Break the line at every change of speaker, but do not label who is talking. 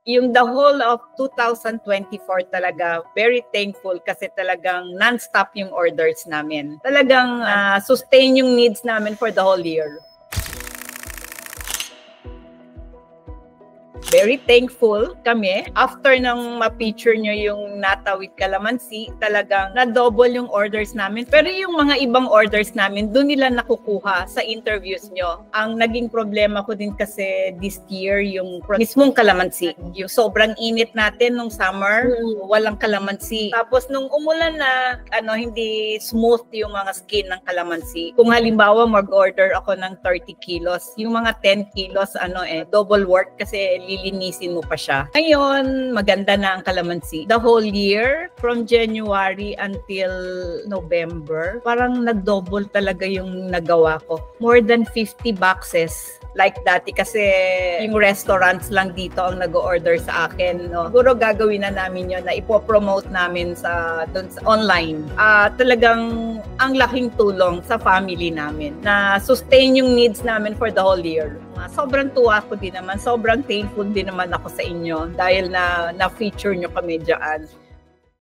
Yung the whole of 2024 talaga, very thankful kasi talagang non-stop yung orders namin. Talagang sustain yung needs namin for the whole year. Very thankful kami. After nang ma-feature nyo yung Nata with Calamansi, talagang na-double yung orders namin. Pero yung mga ibang orders namin, doon nila nakukuha sa interviews nyo. Ang naging problema ko din kasi this year, yung mismong Calamansi. Yung sobrang init natin nung summer, walang Calamansi. Tapos nung umulan na, hindi smooth yung mga skin ng Calamansi. Kung halimbawa mag-order ako ng 30 kilos, yung mga 10 kilos, double work kasi lilinisin mo pa siya. Ngayon, maganda na ang Calamansi. The whole year, from January until November, parang nag-double talaga yung nagawa ko. More than 50 boxes. Like dati kasi yung restaurants lang dito ang nag-order sa akin. No? Siguro gagawin na namin yun na ipopromote namin sa online. Talagang ang laking tulong sa family namin na sustain yung needs namin for the whole year. Sobrang tuwa ko din naman. Sobrang thankful din naman ako sa inyo dahil na-feature nyo kami dyan.